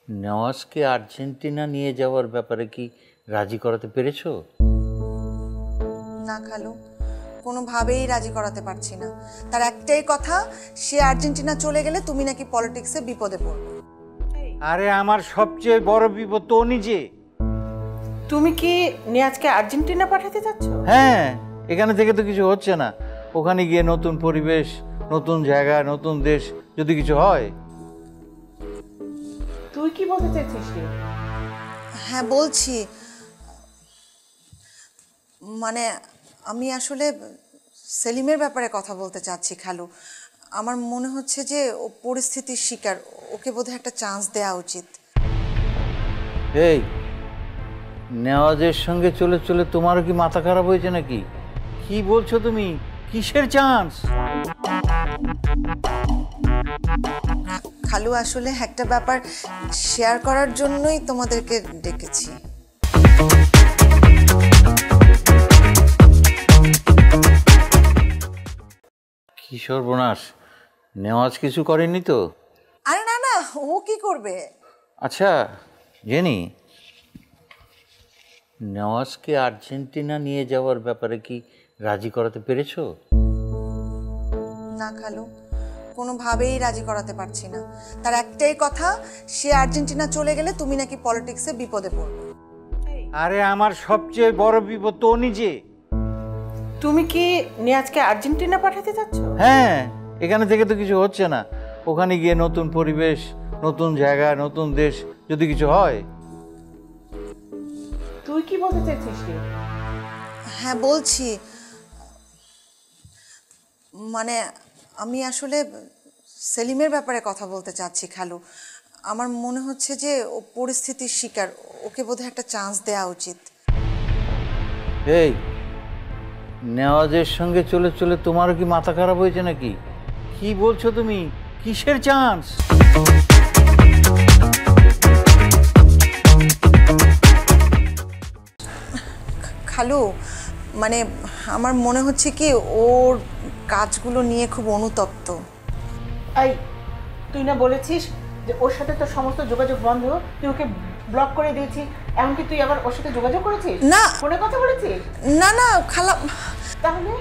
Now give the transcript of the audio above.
নেওয়াজকে Argentina নিয়ে যাওয়ার ব্যাপারে কি রাজি করাতে পেরেছো? না খালু, কোনোভাবেই রাজি করাতে পারছি না। তার একটাই কথা, সে আর্জেন্টিনা চলে গেলে তুমি নাকি পলিটিক্সে বিপদে পড়বে। আরে আমার সবচেয়ে বড় বিপদ তো নিজে। তুমি কি নিয়াজকে আর্জেন্টিনা পাঠাতে চাচ্ছ? হ্যাঁ, এখানে থেকে তো কিছু হচ্ছে না। ওখানে গিয়ে নতুন পরিবেশ, নতুন জায়গা, নতুন দেশ, যদি কিছু হয়। তুই কি বলতে চাইছিস? হ্যাঁ বলছি, মানে আমি আসলে সেলিমের ব্যাপারে কথা বলতে চাচ্ছি খালু। আমার মনে হচ্ছে যে ও পরিস্থিতির শিকার, ওকে বোধহয় একটা চান্স দেওয়া উচিত। এই নেওয়াজের সঙ্গে চলে চলে তোমারও কি মাথা খারাপ হয়েছে নাকি? কি বলছো তুমি? কিসের চান্স? খালু আসলে একটা ব্যাপার শেয়ার করার জন্যই তোমাদেরকে ডেকেছি। কি সর্বনাশ, নেওয়াজ কিছু করেনি তো? আরে না না, ও কি করবে? আচ্ছা জেনি, নেওয়াজকে আর্জেন্টিনা নিয়ে যাওয়ার ব্যাপারে কি রাজি করাতে পেরেছো? না খালু, কোনোভাবেই রাজি করাতে পারছি না। তার একটাই কথা, সে আর্জেন্টিনা চলে গেলে তুমি নাকি পলিটিক্সে বিপদে পড়বে। আরে আমার সবচেয়ে বড় বিপদ তো নিজে। তুমি কি নিয়াজকে আর্জেন্টিনা পাঠাতে চাচ্ছ? হ্যাঁ, এখানে থেকে তো কিছু হচ্ছে না। ওখানে গিয়ে নতুন পরিবেশ, নতুন জায়গা, নতুন দেশ, যদি কিছু হয়। তুই কি বলতে চাইছিস? হ্যাঁ বলছি, মানে আমি আসলে সেলিমের ব্যাপারে কথা বলতে চাচ্ছি খালু। আমার মনে হচ্ছে যে ও পরিস্থিতির শিকার, ওকে বোধহয় একটা চান্স দেওয়া উচিত। এই নেওয়াজের সঙ্গে চলে চলে তোমারও কি মাথা খারাপ হয়েছে নাকি? কি বলছো তুমি? কিসের চান্স? খালু, মানে আমার মনে হচ্ছে কি ওর কাজগুলো নিয়ে খুব অনুতপ্ত। এই, তুই না বলেছিস যে ওর সাথে তোর সমস্ত যোগাযোগ বন্ধ, তুই ওকে ব্লক করে দিয়েছিস, এমনকি তুই আবার ওর সাথে যোগাযোগ করেছিস? না, ফোনে কথা বলেছিস? না না খালা, তাহলে